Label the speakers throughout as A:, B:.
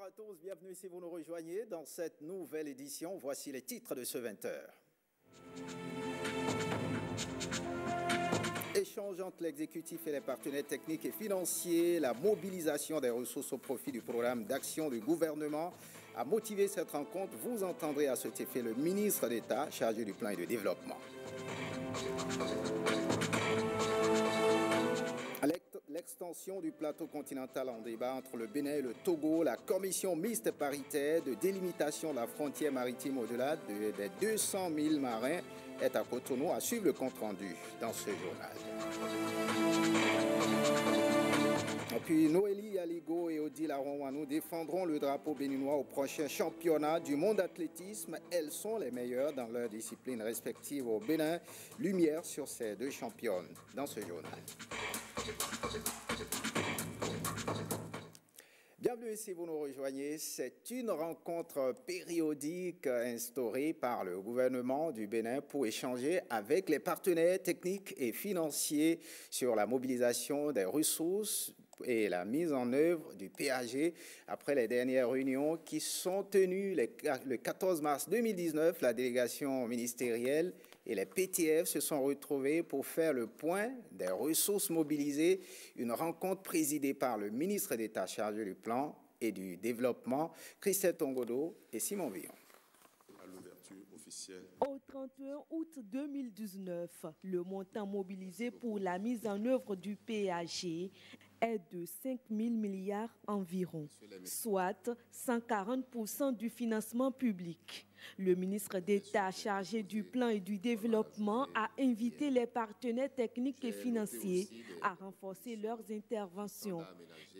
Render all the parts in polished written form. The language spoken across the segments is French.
A: à tous, bienvenue si vous nous rejoignez dans cette nouvelle édition. Voici les titres de ce 20h. Échange entre l'exécutif et les partenaires techniques et financiers, la mobilisation des ressources au profit du programme d'action du gouvernement a motivé cette rencontre. Vous entendrez à cet effet le ministre d'État chargé du plan et du développement. L'extension du plateau continental en débat entre le Bénin et le Togo, la commission mixte paritaire de délimitation de la frontière maritime au-delà des 200 000 marins est à Cotonou. À suivre le compte-rendu dans ce journal. Et puis Noélie Aligo et Odile Aronwanou défendront le drapeau béninois au prochain championnat du monde d'athlétisme. Elles sont les meilleures dans leurs disciplines respectives au Bénin. Lumière sur ces deux championnes dans ce journal. Bienvenue si vous nous rejoignez. C'est une rencontre périodique instaurée par le gouvernement du Bénin pour échanger avec les partenaires techniques et financiers sur la mobilisation des ressources et la mise en œuvre du PAG. Après les dernières réunions qui sont tenues le 14 mars 2019, la délégation ministérielle et les PTF se sont retrouvés pour faire le point des ressources mobilisées. Une rencontre présidée par le ministre d'État chargé du plan et du développement, Christelle Tongodo et Simon Villon.
B: À l'ouverture officielle.
C: Au 31 août 2019, le montant mobilisé pour la mise en œuvre du PAG est de 5 000 milliards environ, soit 140% du financement public. Le ministre d'État chargé du plan et du développement a invité les partenaires techniques et financiers à renforcer leurs interventions.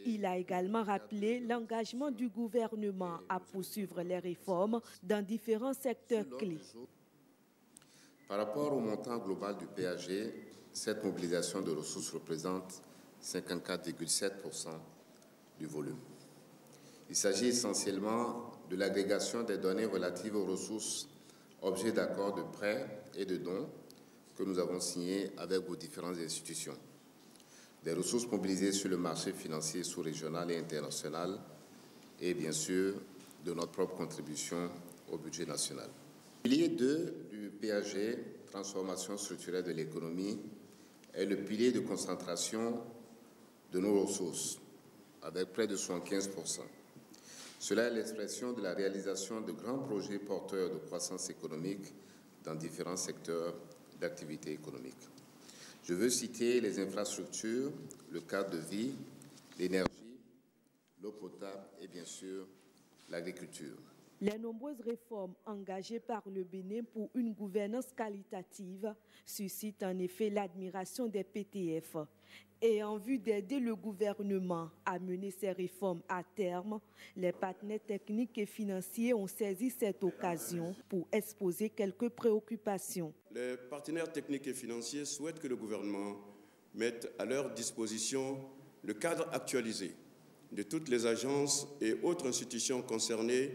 C: Il a également rappelé l'engagement du gouvernement à poursuivre les réformes dans différents secteurs clés.
B: Par rapport au montant global du PAG, cette mobilisation de ressources représente 54,7% du volume. Il s'agit essentiellement de l'agrégation des données relatives aux ressources, objets d'accords de prêts et de dons que nous avons signés avec vos différentes institutions. Des ressources mobilisées sur le marché financier sous-régional et international et bien sûr de notre propre contribution au budget national. Le pilier 2 du PAG, transformation structurelle de l'économie, est le pilier de concentration de nos ressources, avec près de 75%. Cela est l'expression de la réalisation de grands projets porteurs de croissance économique dans différents secteurs d'activité économique. Je veux citer les infrastructures, le cadre de vie, l'énergie, l'eau potable et bien sûr l'agriculture.
C: Les nombreuses réformes engagées par le Bénin pour une gouvernance qualitative suscitent en effet l'admiration des PTF. Et en vue d'aider le gouvernement à mener ces réformes à terme, les partenaires techniques et financiers ont saisi cette occasion pour exposer quelques préoccupations.
D: Les partenaires techniques et financiers souhaitent que le gouvernement mette à leur disposition le cadre actualisé de toutes les agences et autres institutions concernées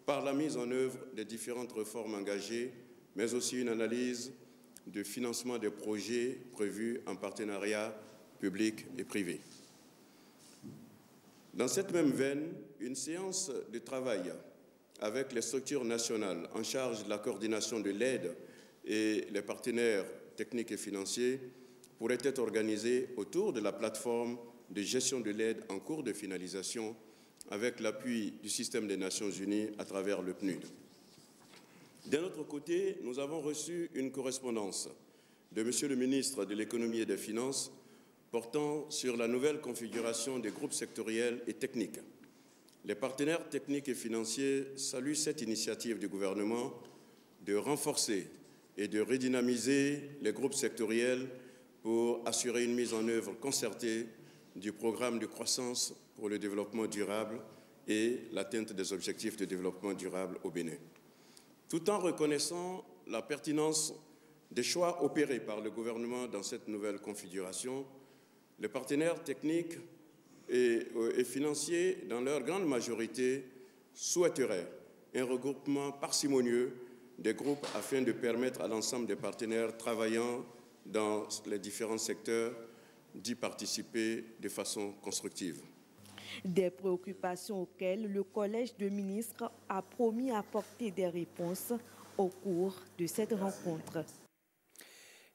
D: par la mise en œuvre des différentes réformes engagées, mais aussi une analyse du financement des projets prévus en partenariat public et privé. Dans cette même veine, une séance de travail avec les structures nationales en charge de la coordination de l'aide et les partenaires techniques et financiers pourrait être organisée autour de la plateforme de gestion de l'aide en cours de finalisation avec l'appui du système des Nations Unies à travers le PNUD. D'un autre côté, nous avons reçu une correspondance de Monsieur le ministre de l'Économie et des Finances portant sur la nouvelle configuration des groupes sectoriels et techniques. Les partenaires techniques et financiers saluent cette initiative du gouvernement de renforcer et de redynamiser les groupes sectoriels pour assurer une mise en œuvre concertée du programme de croissance pour le développement durable et l'atteinte des objectifs de développement durable au Bénin. Tout en reconnaissant la pertinence des choix opérés par le gouvernement dans cette nouvelle configuration, les partenaires techniques et financiers, dans leur grande majorité, souhaiteraient un regroupement parcimonieux des groupes afin de permettre à l'ensemble des partenaires travaillant dans les différents secteurs d'y participer de façon constructive.
C: Des préoccupations auxquelles le Collège de ministres a promis apporter des réponses au cours de cette rencontre.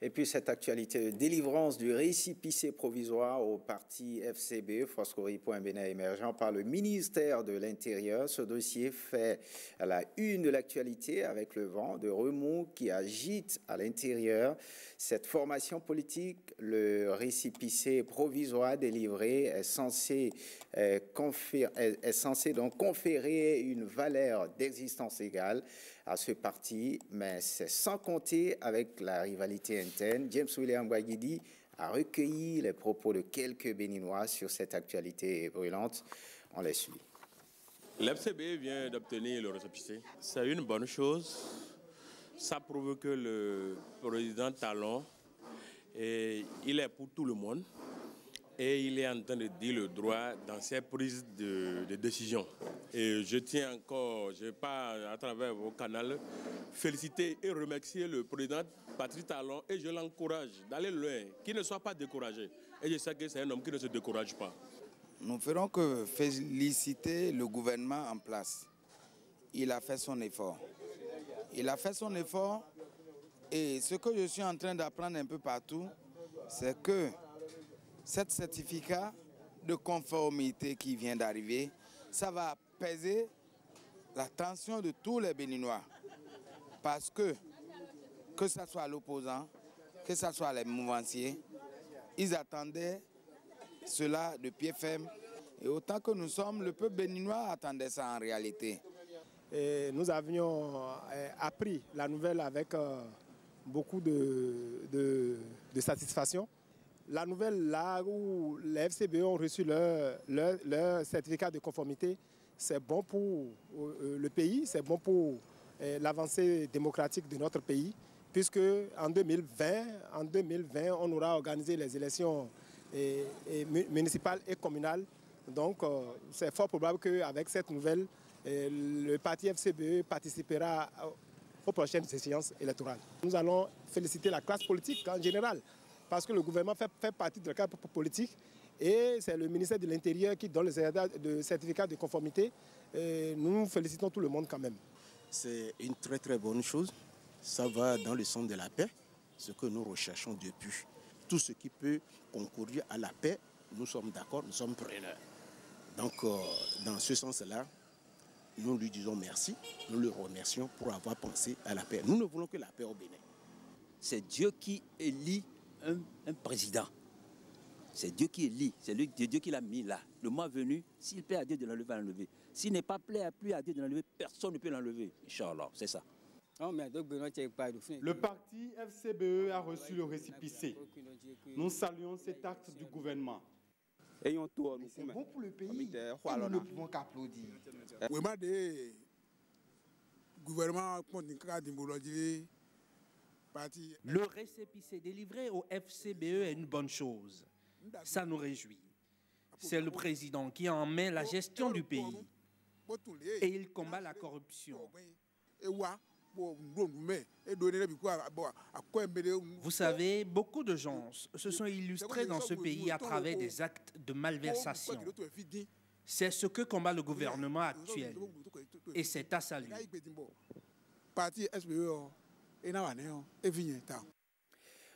A: Et puis cette actualité de délivrance du récépissé provisoire au parti FCBE, Foscori.Bénin émergent par le ministère de l'Intérieur. Ce dossier fait la une de l'actualité avec le vent de remous qui agite à l'intérieur. Cette formation politique, le récépissé provisoire délivré est censé donc conférer une valeur d'existence égale à ce parti, mais c'est sans compter avec la rivalité interne. James William Guaguidi a recueilli les propos de quelques Béninois sur cette actualité brûlante. On les suit.
E: L'FCB vient d'obtenir le récépissé. C'est une bonne chose. Ça prouve que le président Talon, il est pour tout le monde. Et il est en train de dire le droit dans ses prises de décision. Et je tiens encore, je pars à travers vos canaux, féliciter et remercier le président Patrice Talon et je l'encourage d'aller loin, qu'il ne soit pas découragé. Et je sais que c'est un homme qui ne se décourage pas.
F: Nous ne ferons que féliciter le gouvernement en place. Il a fait son effort. Il a fait son effort et ce que je suis en train d'apprendre un peu partout, c'est que cet certificat de conformité qui vient d'arriver, ça va apaiser la tension de tous les Béninois. Parce que ce soit l'opposant, que ce soit les mouvanciers, ils attendaient cela de pied ferme. Et autant que nous sommes, le peuple béninois attendait ça en réalité.
G: Et nous avions appris la nouvelle avec beaucoup de satisfaction. La nouvelle, là où les FCBE ont reçu leur certificat de conformité, c'est bon pour le pays, c'est bon pour l'avancée démocratique de notre pays, puisque en 2020, on aura organisé les élections municipales et communales. Donc, c'est fort probable qu'avec cette nouvelle, le parti FCBE participera aux prochaines échéances électorales. Nous allons féliciter la classe politique en général, parce que le gouvernement fait partie de la classe politique et c'est le ministère de l'Intérieur qui donne le certificat de conformité. Et nous félicitons tout le monde quand même.
H: C'est une très très bonne chose. Ça va dans le sens de la paix, ce que nous recherchons depuis. Tout ce qui peut concourir à la paix, nous sommes d'accord, nous sommes preneurs. Donc dans ce sens-là, nous lui disons merci, nous le remercions pour avoir pensé à la paix. Nous ne voulons que la paix au Bénin.
I: C'est Dieu qui élit un président. C'est Dieu qui élit, c'est Dieu qui l'a mis là. Le mois venu, s'il plaît à Dieu de l'enlever, il va l'enlever. S'il n'est pas plus à Dieu de l'enlever, personne ne peut l'enlever. Inch'Allah, c'est ça.
J: Le parti FCBE a reçu le récépissé. Nous saluons cet acte du gouvernement.
K: C'est bon pour le pays, nous ne pouvons qu'applaudir.
L: Le récépissé délivré au FCBE est une bonne chose. Ça nous réjouit. C'est le président qui en met la gestion du pays. Et il combat la corruption. Vous savez, beaucoup de gens se sont illustrés dans ce pays à travers des actes de malversation. C'est ce que combat le gouvernement actuel. Et c'est à saluer.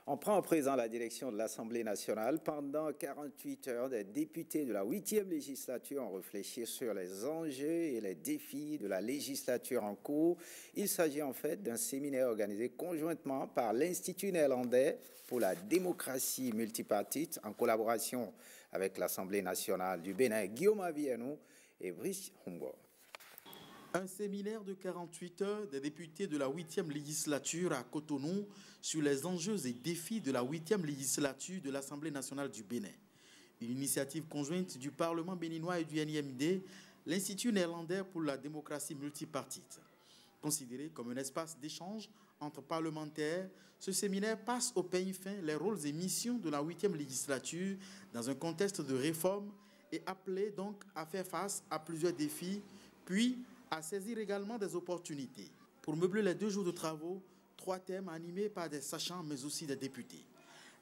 A: On prend à présent la direction de l'Assemblée nationale. Pendant 48 heures, des députés de la 8e législature ont réfléchi sur les enjeux et les défis de la législature en cours. Il s'agit en fait d'un séminaire organisé conjointement par l'Institut néerlandais pour la démocratie multipartite en collaboration avec l'Assemblée nationale du Bénin, Guillaume Avienou et Brice Humbo.
M: Un séminaire de 48 heures des députés de la 8e législature à Cotonou sur les enjeux et défis de la 8e législature de l'Assemblée nationale du Bénin. Une initiative conjointe du Parlement béninois et du NIMD, l'Institut néerlandais pour la démocratie multipartite. Considéré comme un espace d'échange entre parlementaires, ce séminaire passe au peigne fin les rôles et missions de la 8e législature dans un contexte de réforme et appelé donc à faire face à plusieurs défis, puis à saisir également des opportunités. Pour meubler les 2 jours de travaux, 3 thèmes animés par des sachants mais aussi des députés.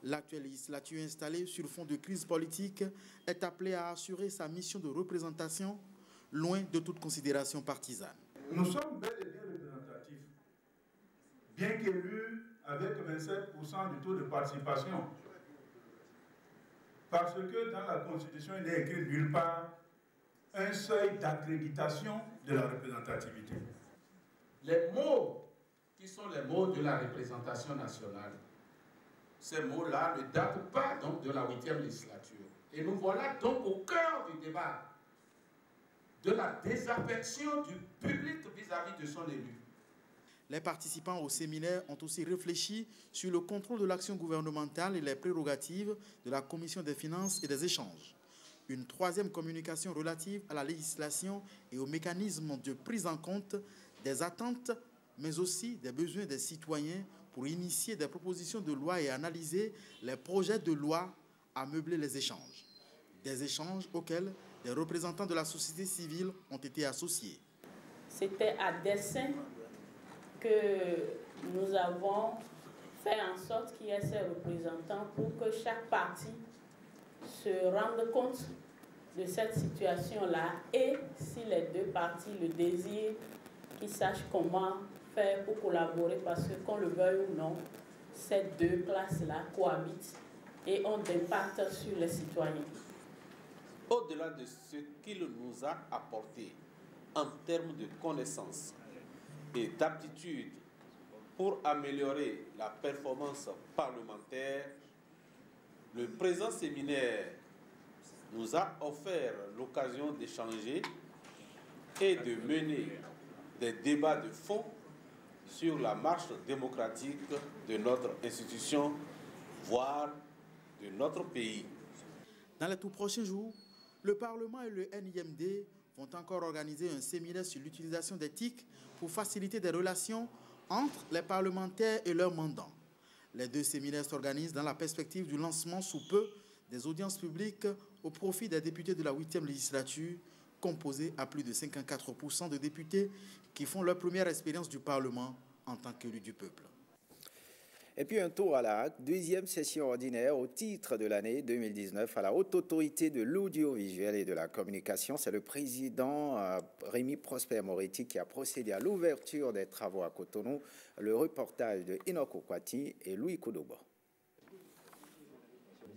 M: L'actuelle législature installée sur fond de crise politique est appelée à assurer sa mission de représentation loin de toute considération partisane.
N: Nous sommes bel et bien représentatifs, bien qu'élus avec 27% du taux de participation. Parce que dans la Constitution, il n'est écrit nulle part un seuil d'accréditation de la représentativité.
O: Les mots qui sont les mots de la représentation nationale, ces mots-là ne datent pas donc de la 8e législature. Et nous voilà donc au cœur du débat de la désaffection du public vis-à-vis de son élu.
M: Les participants au séminaire ont aussi réfléchi sur le contrôle de l'action gouvernementale et les prérogatives de la Commission des finances et des échanges. Une troisième communication relative à la législation et aux mécanismes de prise en compte des attentes, mais aussi des besoins des citoyens pour initier des propositions de loi et analyser les projets de loi à meubler les échanges. Des échanges auxquels des représentants de la société civile ont été associés.
P: C'était à dessein que nous avons fait en sorte qu'il y ait ces représentants pour que chaque parti se rende compte de cette situation-là et, si les deux parties le désirent, qu'ils sachent comment faire pour collaborer parce que, qu'on le veuille ou non, ces deux classes-là cohabitent et ont d'impact sur les citoyens.
O: Au-delà de ce qu'il nous a apporté en termes de connaissances et d'aptitudes pour améliorer la performance parlementaire, le présent séminaire nous a offert l'occasion d'échanger et de mener des débats de fond sur la marche démocratique de notre institution, voire de notre pays.
M: Dans les tout prochains jours, le Parlement et le NIMD vont encore organiser un séminaire sur l'utilisation des TIC pour faciliter des relations entre les parlementaires et leurs mandants. Les deux séminaires s'organisent dans la perspective du lancement sous peu des audiences publiques au profit des députés de la 8e législature, composée à plus de 54% de députés qui font leur première expérience du Parlement en tant qu'élus du peuple.
A: Et puis un tour à la HAC, deuxième session ordinaire au titre de l'année 2019 à la Haute Autorité de l'Audiovisuel et de la Communication. C'est le président Rémi Prosper Moretti qui a procédé à l'ouverture des travaux à Cotonou. Le reportage de Enoch Okwati et Louis Koudobo.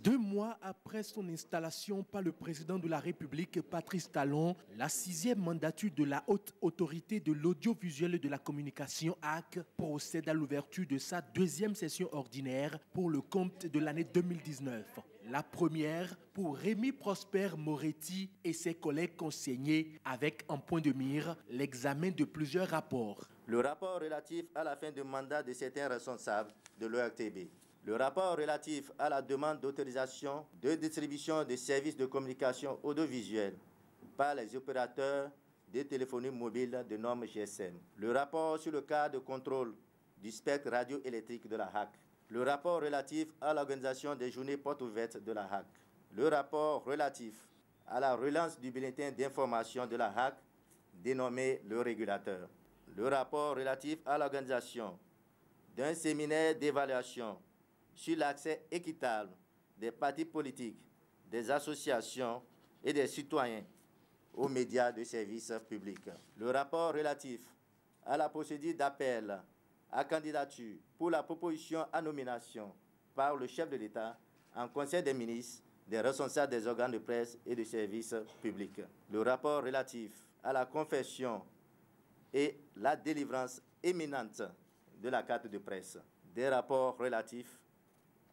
Q: 2 mois après son installation par le président de la République, Patrice Talon, la 6e mandature de la Haute Autorité de l'Audiovisuel et de la Communication, HAC, procède à l'ouverture de sa 2e session ordinaire pour le compte de l'année 2019. La première pour Rémi Prosper Moretti et ses collègues conseillers avec en point de mire l'examen de plusieurs rapports.
R: Le rapport relatif à la fin de mandat de certains responsables de l'ORTB. Le rapport relatif à la demande d'autorisation de distribution de services de communication audiovisuelle par les opérateurs de téléphonie mobile de normes GSM. Le rapport sur le cas de contrôle du spectre radioélectrique de la HAC. Le rapport relatif à l'organisation des journées portes ouvertes de la HAC. Le rapport relatif à la relance du bulletin d'information de la HAC, dénommé le régulateur. Le rapport relatif à l'organisation d'un séminaire d'évaluation sur l'accès équitable des partis politiques, des associations et des citoyens aux médias de service public. Le rapport relatif à la procédure d'appel à candidature pour la proposition à nomination par le chef de l'État en Conseil des ministres, des responsables des organes de presse et de services publics. Le rapport relatif à la confession et la délivrance imminente de la carte de presse. Des rapports relatifs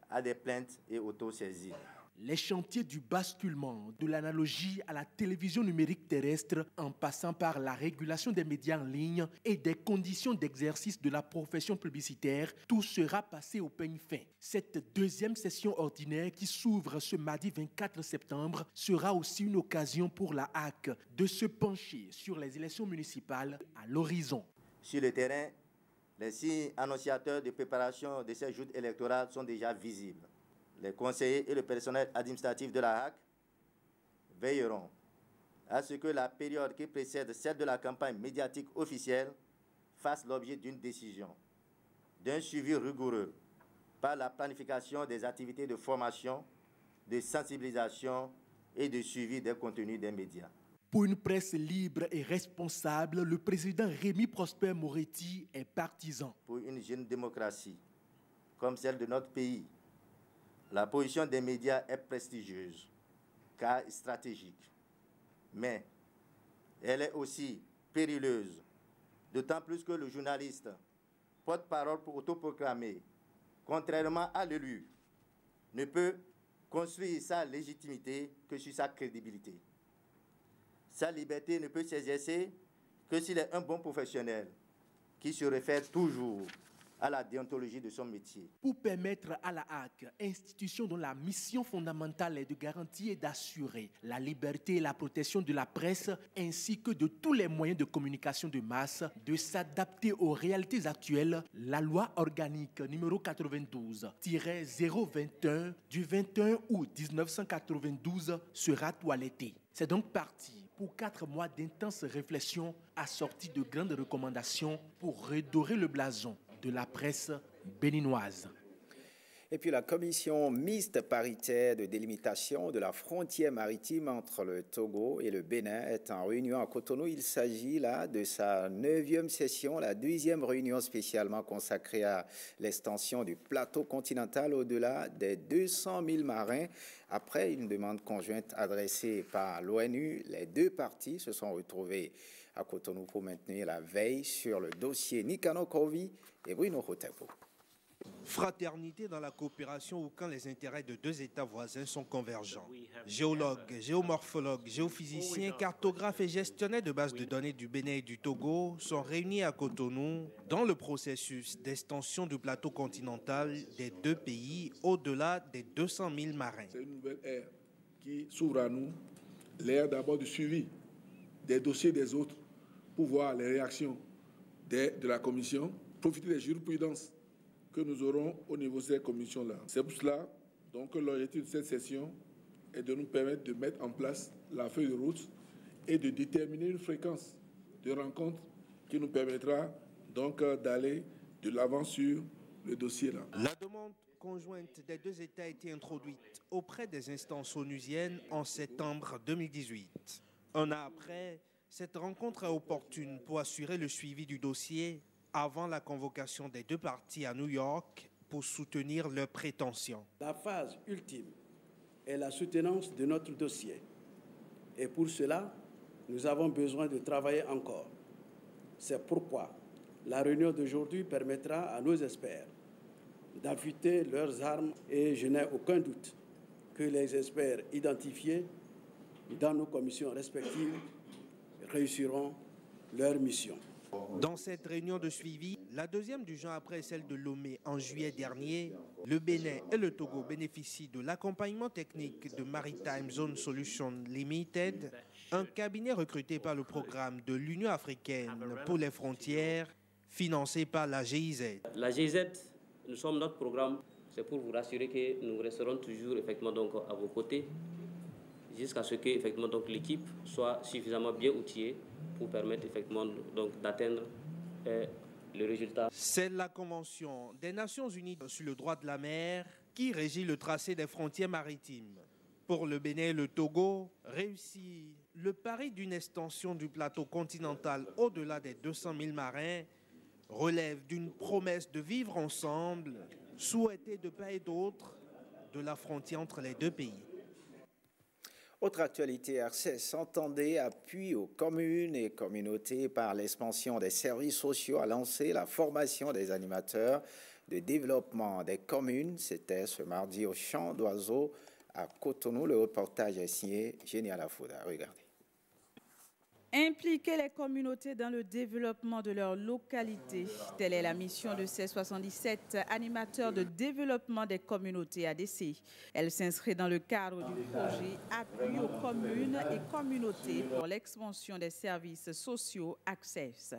R: à des plaintes et autosaisies.
Q: Les chantiers du basculement, de l'analogie à la télévision numérique terrestre, en passant par la régulation des médias en ligne et des conditions d'exercice de la profession publicitaire, tout sera passé au peigne fin. Cette 2e session ordinaire qui s'ouvre ce mardi 24 septembre sera aussi une occasion pour la HAC de se pencher sur les élections municipales à l'horizon.
R: Sur le terrain, les signes annonciateurs de préparation de ces joutes électorales sont déjà visibles. Les conseillers et le personnel administratif de la HAC veilleront à ce que la période qui précède celle de la campagne médiatique officielle fasse l'objet d'une décision, d'un suivi rigoureux par la planification des activités de formation, de sensibilisation et de suivi des contenus des médias.
Q: Pour une presse libre et responsable, le président Rémi Prosper Moretti est partisan.
R: Pour une jeune démocratie comme celle de notre pays, la position des médias est prestigieuse, car stratégique. Mais elle est aussi périlleuse, d'autant plus que le journaliste, porte-parole pour autoproclamer, contrairement à l'élu, ne peut construire sa légitimité que sur sa crédibilité. Sa liberté ne peut s'exercer que s'il est un bon professionnel qui se réfère toujours à la déontologie de son métier.
Q: Pour permettre à la HAC, institution dont la mission fondamentale est de garantir et d'assurer la liberté et la protection de la presse, ainsi que de tous les moyens de communication de masse, de s'adapter aux réalités actuelles, la loi organique numéro 92-021 du 21 août 1992 sera toilettée. C'est donc parti pour 4 mois d'intenses réflexions assorties de grandes recommandations pour redorer le blason de la presse béninoise.
A: Et puis la commission mixte paritaire de délimitation de la frontière maritime entre le Togo et le Bénin est en réunion à Cotonou. Il s'agit là de sa 9e session, la 12e réunion spécialement consacrée à l'extension du plateau continental au-delà des 200 000 marins. Après une demande conjointe adressée par l'ONU, les deux parties se sont retrouvées à Cotonou pour maintenir la veille sur le dossier Nicano Corvi et Bruno Rotepo.
L: Fraternité dans la coopération où quand les intérêts de deux États voisins sont convergents. Géologues, géomorphologues, géophysiciens, cartographes et gestionnaires de bases de données du Bénin et du Togo sont réunis à Cotonou dans le processus d'extension du plateau continental des deux pays au-delà des 200 000 marins.
S: C'est une nouvelle ère qui s'ouvre à nous, l'ère d'abord du suivi des dossiers des autres pour voir les réactions de la Commission, profiter des jurisprudences que nous aurons au niveau de cette commission-là. C'est pour cela donc, que l'objectif de cette session est de nous permettre de mettre en place la feuille de route et de déterminer une fréquence de rencontres qui nous permettra donc d'aller de l'avant sur le dossier-là.
L: La demande conjointe des deux États a été introduite auprès des instances onusiennes en septembre 2018. Un an après, cette rencontre est opportune pour assurer le suivi du dossier avant la convocation des deux parties à New York pour soutenir leurs prétentions.
T: La phase ultime est la soutenance de notre dossier. Et pour cela, nous avons besoin de travailler encore. C'est pourquoi la réunion d'aujourd'hui permettra à nos experts d'affûter leurs armes et je n'ai aucun doute que les experts identifiés dans nos commissions respectives réussiront leur mission.
L: Dans cette réunion de suivi, la deuxième du genre après celle de Lomé en juillet dernier, le Bénin et le Togo bénéficient de l'accompagnement technique de Maritime Zone Solutions Limited, un cabinet recruté par le programme de l'Union africaine pour les frontières, financé par la GIZ.
U: La GIZ, nous sommes notre programme, c'est pour vous rassurer que nous resterons toujours effectivement donc à vos côtés jusqu'à ce que effectivement donc l'équipe soit suffisamment bien outillée pour permettre effectivement donc d'atteindre le résultat.
L: C'est la Convention des Nations Unies sur le droit de la mer qui régit le tracé des frontières maritimes. Pour le Bénin et le Togo, réussir le pari d'une extension du plateau continental au-delà des 200 000 marins relève d'une promesse de vivre ensemble, souhaitée de part et d'autre de la frontière entre les deux pays.
A: Autre actualité, RCS entendait appui aux communes et communautés par l'expansion des services sociaux à lancer la formation des animateurs de développement des communes. C'était ce mardi au Champ d'Oiseaux à Cotonou. Le reportage est signé Génial Afouda. Regardez.
V: Impliquer les communautés dans le développement de leur localité. Telle est la mission de ces 77 animateurs de développement des communautés ADC. Elle s'inscrit dans le cadre du projet Appui aux communes et communautés pour l'expansion des services sociaux Access.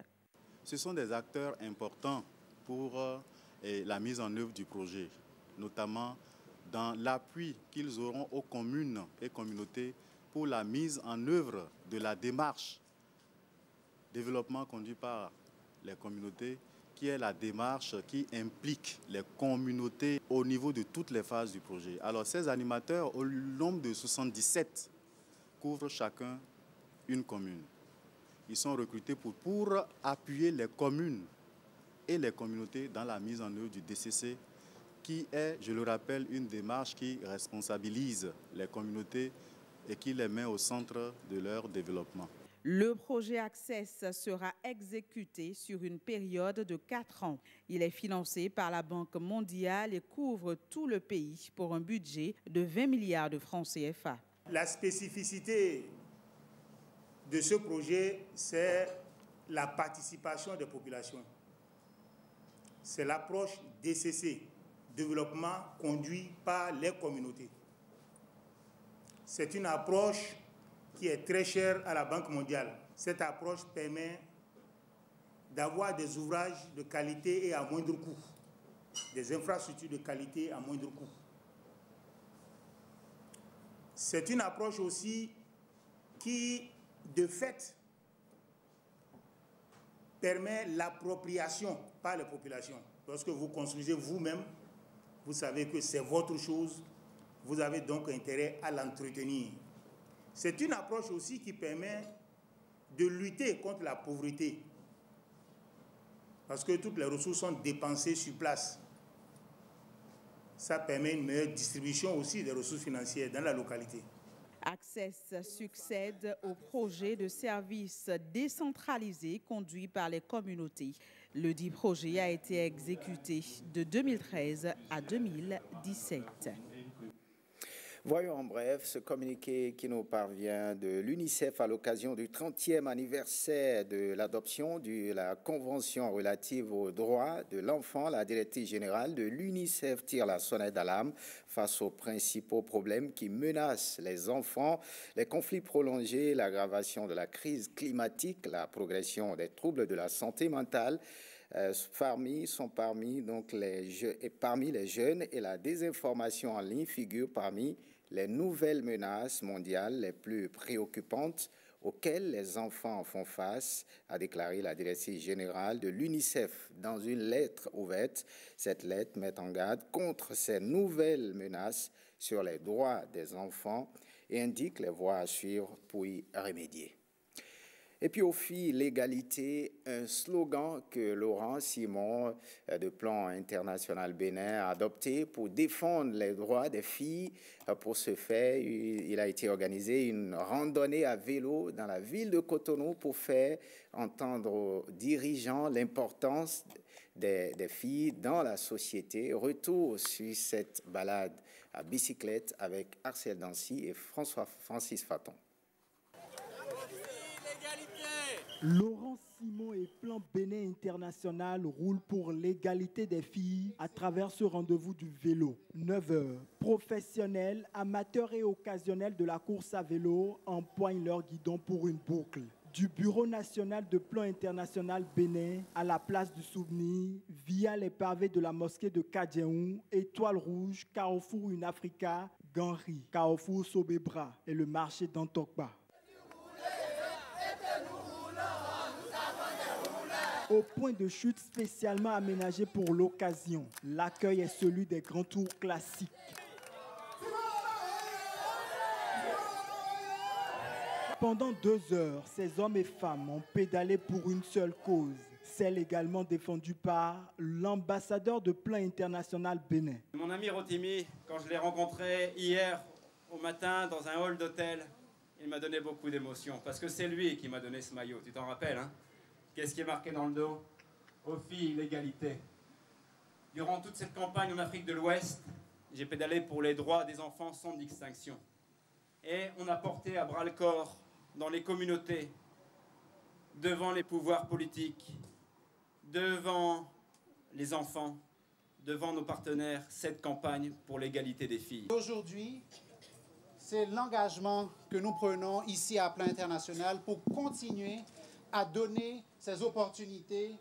W: Ce sont des acteurs importants pour la mise en œuvre du projet, notamment dans l'appui qu'ils auront aux communes et communautés pour la mise en œuvre de la démarche développement conduit par les communautés qui est la démarche qui implique les communautés au niveau de toutes les phases du projet. Alors ces animateurs, au nombre de 77, couvrent chacun une commune. Ils sont recrutés pour appuyer les communes et les communautés dans la mise en œuvre du DCC, qui est, je le rappelle, une démarche qui responsabilise les communautés et qui les met au centre de leur développement.
V: Le projet Access sera exécuté sur une période de 4 ans. Il est financé par la Banque mondiale et couvre tout le pays pour un budget de 20 milliards de francs CFA.
B: La spécificité de ce projet, c'est la participation des populations. C'est l'approche DCC, développement conduit par les communautés. C'est une approche qui est très chère à la Banque mondiale. Cette approche permet d'avoir des ouvrages de qualité et à moindre coût, des infrastructures de qualité à moindre coût. C'est une approche aussi qui, de fait, permet l'appropriation par les populations. Lorsque vous construisez vous-même, vous savez que c'est votre chose, vous avez donc intérêt à l'entretenir. C'est une approche aussi qui permet de lutter contre la pauvreté, parce que toutes les ressources sont dépensées sur place. Ça permet une meilleure distribution aussi des ressources financières dans la localité.
V: Access succède au projet de services décentralisés conduit par les communautés. Le dit projet a été exécuté de 2013 à 2017.
A: Voyons en bref ce communiqué qui nous parvient de l'UNICEF à l'occasion du 30e anniversaire de l'adoption de la Convention relative aux droits de l'enfant. La directrice générale de l'UNICEF tire la sonnette d'alarme face aux principaux problèmes qui menacent les enfants, les conflits prolongés, l'aggravation de la crise climatique, la progression des troubles de la santé mentale. Parmi les jeunes et la désinformation en ligne figurent parmi les nouvelles menaces mondiales les plus préoccupantes auxquelles les enfants font face, a déclaré la directrice générale de l'UNICEF dans une lettre ouverte. Cette lettre met en garde contre ces nouvelles menaces sur les droits des enfants et indique les voies à suivre pour y remédier. Et puis au fil l'égalité, un slogan que Laurent Simon de Plan International Bénin a adopté pour défendre les droits des filles. Pour ce faire, il a été organisé une randonnée à vélo dans la ville de Cotonou pour faire entendre aux dirigeants l'importance des filles dans la société. Retour sur cette balade à bicyclette avec Arcel Dancy et Francis Faton.
C: Laurent Simon et Plan Bénin International roulent pour l'égalité des filles à travers ce rendez-vous du vélo. 9 heures. Professionnels, amateurs et occasionnels de la course à vélo empoignent leur guidon pour une boucle. Du Bureau national de Plan International Bénin à la place du Souvenir, via les pavés de la mosquée de Kadjeou, Étoile Rouge, Carrefour Une Africa, Ganri, Carrefour Sobebra et le marché d'Antokba. Au point de chute spécialement aménagé pour l'occasion, l'accueil est celui des grands tours classiques. Pendant 2 heures, ces hommes et femmes ont pédalé pour une seule cause, celle également défendue par l'ambassadeur de Plan International Bénin.
D: Mon ami Rotimi, quand je l'ai rencontré hier au matin dans un hall d'hôtel, il m'a donné beaucoup d'émotions parce que c'est lui qui m'a donné ce maillot, tu t'en rappelles, hein? Qu'est-ce qui est marqué dans le dos? Aux filles, l'égalité. Durant toute cette campagne en Afrique de l'Ouest, j'ai pédalé pour les droits des enfants sans distinction. Et on a porté à bras-le-corps dans les communautés, devant les pouvoirs politiques, devant les enfants, devant nos partenaires, cette campagne pour l'égalité des filles.
X: Aujourd'hui, c'est l'engagement que nous prenons ici à Plan International pour continuer à donner ces opportunités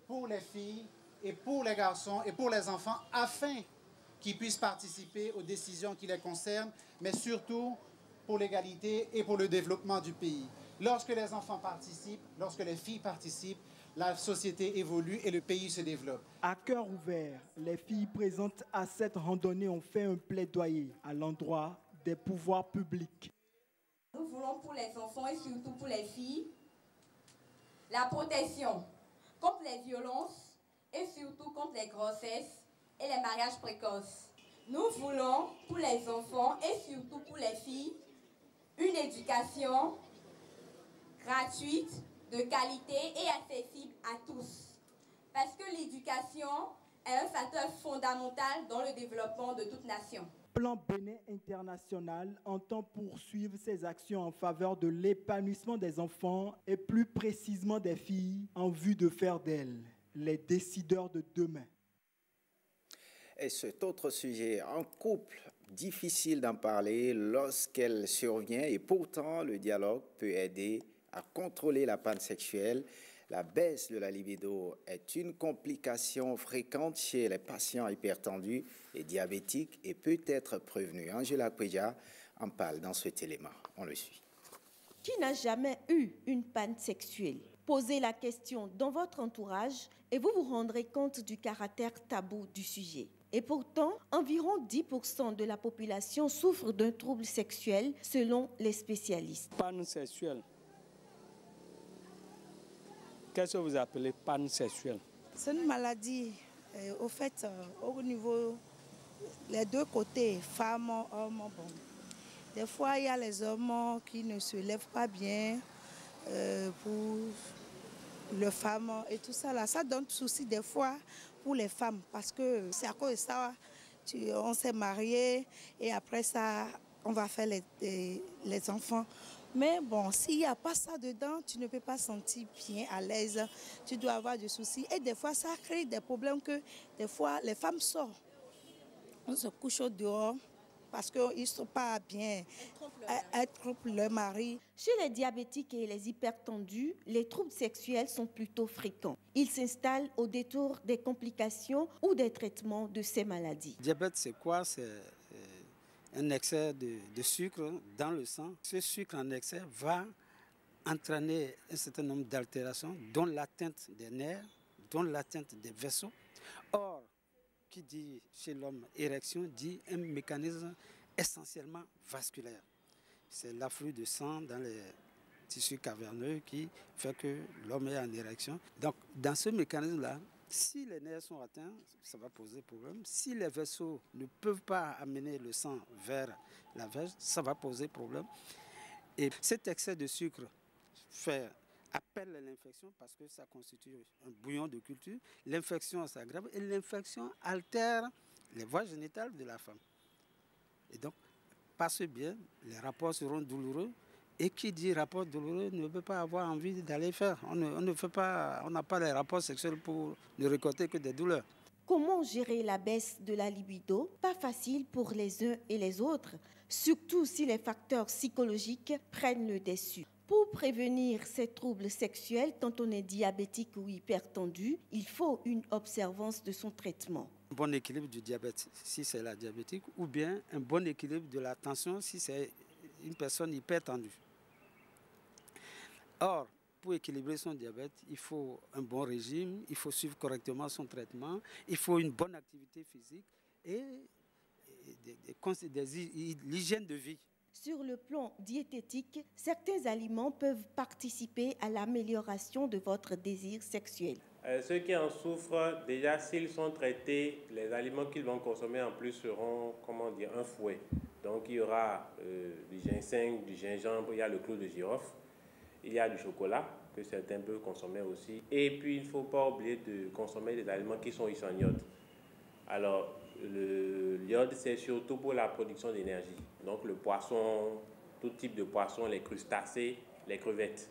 X: pour les filles et pour les garçons et pour les enfants afin qu'ils puissent participer aux décisions qui les concernent, mais surtout pour l'égalité et pour le développement du pays. Lorsque les enfants participent, lorsque les filles participent, la société évolue et le pays se développe.
C: À cœur ouvert, les filles présentes à cette randonnée ont fait un plaidoyer à l'endroit des pouvoirs publics.
E: Nous voulons pour les enfants et surtout pour les filles la protection contre les violences et surtout contre les grossesses et les mariages précoces. Nous voulons pour les enfants et surtout pour les filles une éducation gratuite, de qualité et accessible à tous. Parce que l'éducation est un facteur fondamental dans le développement de toute nation.
C: Plan Bénin International entend poursuivre ses actions en faveur de l'épanouissement des enfants et plus précisément des filles en vue de faire d'elles les décideurs de demain.
A: Et cet autre sujet, en couple, difficile d'en parler lorsqu'elle survient et pourtant le dialogue peut aider à contrôler la panne sexuelle. La baisse de la libido est une complication fréquente chez les patients hypertendus et diabétiques et peut être prévenue. Angela Kweja en parle dans cet élément. On le suit.
F: Qui n'a jamais eu une panne sexuelle? Posez la question dans votre entourage et vous vous rendrez compte du caractère tabou du sujet. Et pourtant, environ 10% de la population souffre d'un trouble sexuel selon les spécialistes.
G: Panne sexuelle. Qu'est-ce que vous appelez panne sexuelle?
H: C'est une maladie, au fait, au niveau, les deux côtés, femmes, hommes, bon. Des fois, il y a les hommes qui ne se lèvent pas bien pour les femmes et tout ça. Là. Ça donne souci des fois pour les femmes parce que c'est à cause de ça, on s'est mariés et après ça, on va faire les enfants. Mais bon, s'il n'y a pas ça dedans, tu ne peux pas sentir bien à l'aise. Tu dois avoir des soucis. Et des fois, ça crée des problèmes que des fois, les femmes sortent. On se couche au dehors parce qu'ils ne sont pas bien. Elles trompent leur mari.
F: Chez les diabétiques et les hypertendus, les troubles sexuels sont plutôt fréquents. Ils s'installent au détour des complications ou des traitements de ces maladies.
G: Le diabète, c'est quoi? C'est un excès de sucre dans le sang. Ce sucre en excès va entraîner un certain nombre d'altérations, dont l'atteinte des nerfs, dont l'atteinte des vaisseaux. Or, qui dit chez l'homme érection, dit un mécanisme essentiellement vasculaire. C'est l'afflux de sang dans les tissus caverneux qui fait que l'homme est en érection. Donc, dans ce mécanisme-là, si les nerfs sont atteints, ça va poser problème. Si les vaisseaux ne peuvent pas amener le sang vers la verge, ça va poser problème. Et cet excès de sucre appelle l'infection parce que ça constitue un bouillon de culture. L'infection s'aggrave et l'infection altère les voies génitales de la femme. Et donc, par ce biais, les rapports seront douloureux. Et qui dit rapport douloureux ne peut pas avoir envie d'aller faire. On n'a pas les rapports sexuels pour ne récolter que des douleurs.
F: Comment gérer la baisse de la libido? Pas facile pour les uns et les autres, surtout si les facteurs psychologiques prennent le dessus. Pour prévenir ces troubles sexuels, quand on est diabétique ou hypertendu, il faut une observance de son traitement.
G: Un bon équilibre du diabète, si c'est la diabétique, ou bien un bon équilibre de la tension, si c'est une personne hypertendue. Or, pour équilibrer son diabète, il faut un bon régime, il faut suivre correctement son traitement, il faut une bonne activité physique et l'hygiène de vie.
F: Sur le plan diététique, certains aliments peuvent participer à l'amélioration de votre désir sexuel.
Y: Ceux qui en souffrent, déjà s'ils sont traités, les aliments qu'ils vont consommer en plus seront, un fouet. Donc il y aura du ginseng, du gingembre, il y a le clou de girofle, il y a du chocolat que certains peuvent consommer aussi. Et puis il ne faut pas oublier de consommer des aliments qui sont riches en iode. Alors l'iode, c'est surtout pour la production d'énergie. Donc le poisson, tout type de poisson, les crustacés, les crevettes.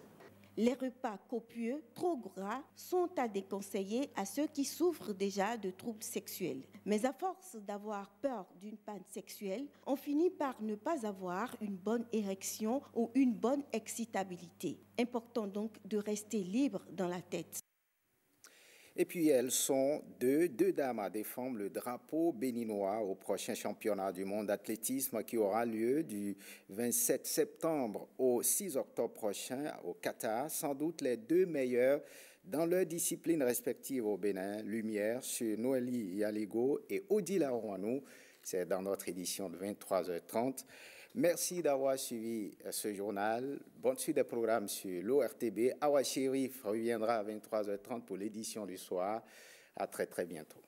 F: Les repas copieux, trop gras, sont à déconseiller à ceux qui souffrent déjà de troubles sexuels. Mais à force d'avoir peur d'une panne sexuelle, on finit par ne pas avoir une bonne érection ou une bonne excitabilité. Important donc de rester libre dans la tête.
A: Et puis elles sont deux dames à défendre le drapeau béninois au prochain championnat du monde d'athlétisme qui aura lieu du 27 septembre au 6 octobre prochain au Qatar. Sans doute les deux meilleures dans leurs disciplines respectives au Bénin, Lumière sur Noélie Yaligo et Odila Rouanou. C'est dans notre édition de 23h30. Merci d'avoir suivi ce journal. Bonne suite des programmes sur l'ORTB. Awa Chérif reviendra à 23h30 pour l'édition du soir. À très bientôt.